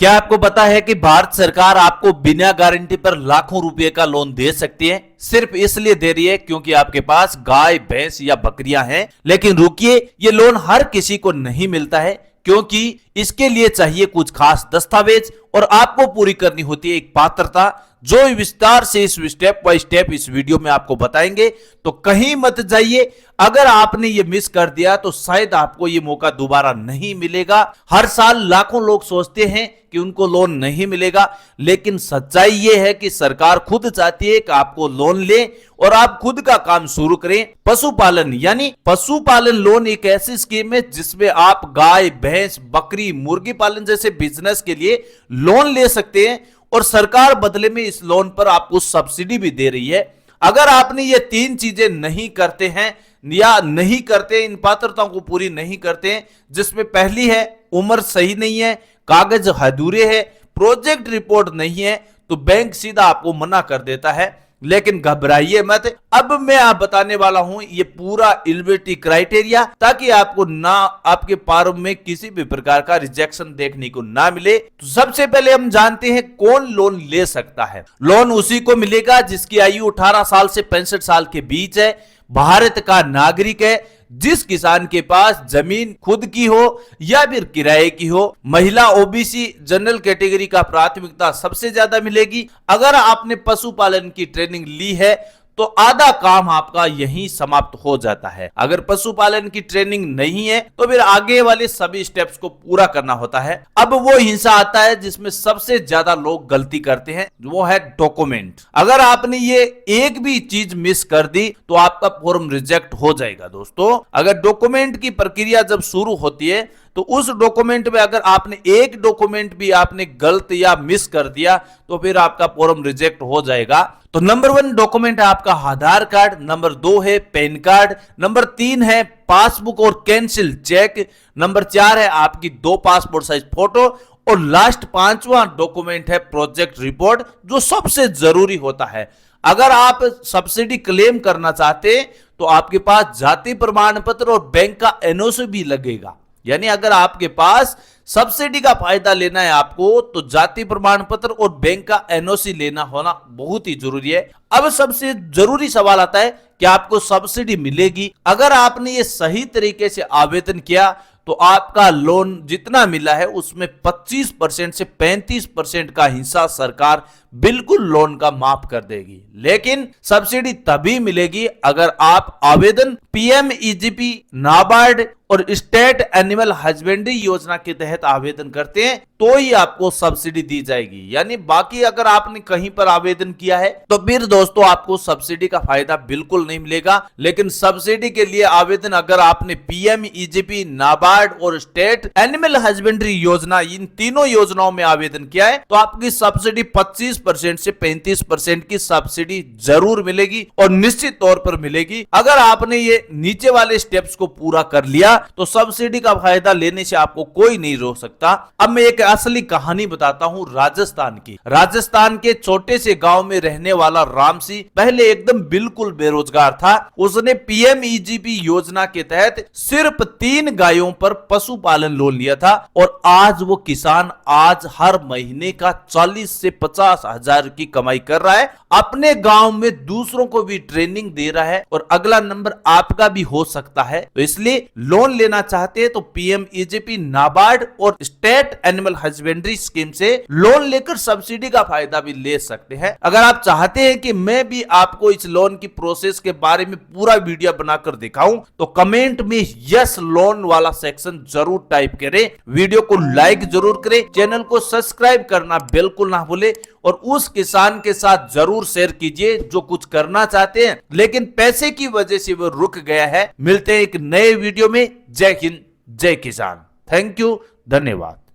क्या आपको पता है कि भारत सरकार आपको बिना गारंटी पर लाखों रुपए का लोन दे सकती है? सिर्फ इसलिए दे रही है क्योंकि आपके पास गाय, भैंस या बकरियां हैं। लेकिन रुकिए, ये लोन हर किसी को नहीं मिलता है, क्योंकि इसके लिए चाहिए कुछ खास दस्तावेज और आपको पूरी करनी होती है एक पात्रता, जो विस्तार से इस स्टेप बाय स्टेप इस वीडियो में आपको बताएंगे। तो कहीं मत जाइए। अगर आपने ये मिस कर दिया तो शायद आपको ये मौका दोबारा नहीं मिलेगा। हर साल लाखों लोग सोचते हैं कि उनको लोन नहीं मिलेगा, लेकिन सच्चाई ये है कि सरकार खुद चाहती है कि आपको लोन ले और आप खुद का काम शुरू करें। पशुपालन यानी पशुपालन लोन एक ऐसी स्कीम है जिसमें आप गाय, भैंस, बकरी, मुर्गी पालन जैसे बिजनेस के लिए लोन ले सकते हैं और सरकार बदले में इस लोन पर आपको सब्सिडी भी दे रही है। अगर आपने ये तीन चीजें नहीं करते हैं या नहीं करते, इन पात्रताओं को पूरी नहीं करते, जिसमें पहली है उम्र सही नहीं है, कागज अधूरे है, प्रोजेक्ट रिपोर्ट नहीं है, तो बैंक सीधा आपको मना कर देता है। लेकिन घबराइए मत, अब मैं आप बताने वाला हूं ये पूरा एलिजिबिलिटी क्राइटेरिया, ताकि आपको ना आपके फार्म में किसी भी प्रकार का रिजेक्शन देखने को ना मिले। तो सबसे पहले हम जानते हैं कौन लोन ले सकता है। लोन उसी को मिलेगा जिसकी आयु 18 साल से 65 साल के बीच है, भारत का नागरिक है, जिस किसान के पास जमीन खुद की हो या फिर किराए की हो। महिला, ओबीसी, जनरल कैटेगरी का प्राथमिकता सबसे ज्यादा मिलेगी। अगर आपने पशुपालन की ट्रेनिंग ली है तो आधा काम आपका यहीं समाप्त हो जाता है। अगर पशुपालन की ट्रेनिंग नहीं है तो फिर आगे वाले सभी स्टेप्स को पूरा करना होता है। अब वो हिस्सा आता है जिसमें सबसे ज्यादा लोग गलती करते हैं, वो है डॉक्यूमेंट। अगर आपने ये एक भी चीज मिस कर दी तो आपका फॉर्म रिजेक्ट हो जाएगा। दोस्तों, अगर डॉक्यूमेंट की प्रक्रिया जब शुरू होती है तो उस डॉक्यूमेंट में अगर आपने एक डॉक्यूमेंट भी आपने गलत या मिस कर दिया तो फिर आपका फॉर्म रिजेक्ट हो जाएगा। तो नंबर 1 डॉक्यूमेंट है आपका आधार कार्ड, नंबर 2 है पैन कार्ड, नंबर 3 है पासबुक और कैंसिल चेक, नंबर 4 है आपकी 2 पासपोर्ट साइज फोटो और लास्ट 5वां डॉक्यूमेंट है प्रोजेक्ट रिपोर्ट, जो सबसे जरूरी होता है। अगर आप सब्सिडी क्लेम करना चाहते तो आपके पास जाति प्रमाण पत्र और बैंक का एनओसी भी लगेगा। यानी अगर आपके पास सब्सिडी का फायदा लेना है आपको तो जाति प्रमाण पत्र और बैंक का एनओसी लेना होना बहुत ही जरूरी है। अब सबसे जरूरी सवाल आता है कि आपको सब्सिडी मिलेगी। अगर आपने ये सही तरीके से आवेदन किया तो आपका लोन जितना मिला है उसमें 25% से 35% का हिस्सा सरकार बिल्कुल लोन का माफ कर देगी। लेकिन सब्सिडी तभी मिलेगी अगर आप आवेदन पीएमईजीपी, नाबार्ड और स्टेट एनिमल हस्बेंड्री योजना के तहत आवेदन करते हैं तो ही आपको सब्सिडी दी जाएगी। यानी बाकी अगर आपने कहीं पर आवेदन किया है तो फिर दोस्तों आपको सब्सिडी का फायदा बिल्कुल नहीं मिलेगा। लेकिन सब्सिडी के लिए आवेदन अगर आपने पीएमईजीपी, नाबार्ड और स्टेट एनिमल हस्बेंड्री योजना, इन तीनों योजनाओं में आवेदन किया है तो आपकी सब्सिडी 25% से 35% की सब्सिडी जरूर मिलेगी और निश्चित तौर पर मिलेगी। अगर आपने ये नीचे वाले स्टेप्स को पूरा कर लिया तो सब्सिडी का फायदा लेने से आपको कोई नहीं रोक सकता। अब मैं एक असली कहानी बताता हूं राजस्थान की। राजस्थान के छोटे से गांव में रहने वाला राम सिंह पहले एकदम बिल्कुल बेरोजगार था। उसने पीएमईजीपी योजना के तहत सिर्फ 3 गायों पर पशुपालन लोन लिया था और आज वो किसान आज हर महीने का 40 से 50 हजार की कमाई कर रहा है। अपने गांव में दूसरों को भी ट्रेनिंग दे रहा है और अगला नंबर आपका भी हो सकता है। तो इसलिए लोन लेना चाहते हैं तो पीएमईजीपी, नाबार्ड और स्टेट एनिमल हस्बेंड्री स्कीम से लोन लेकर सब्सिडी का फायदा भी ले सकते हैं। अगर आप चाहते हैं कि मैं भी आपको इस लोन की प्रोसेस के बारे में पूरा वीडियो बनाकर दिखाऊं तो कमेंट में यस लोन वाला सेक्शन जरूर टाइप करें, वीडियो को लाइक जरूर करें, चैनल को सब्सक्राइब करना बिल्कुल ना भूले और उस किसान के साथ जरूर शेयर कीजिए जो कुछ करना चाहते हैं लेकिन पैसे की वजह से वो रुक गया है। मिलते हैं एक नए वीडियो में। जय हिंद, जय किसान। थैंक यू, धन्यवाद।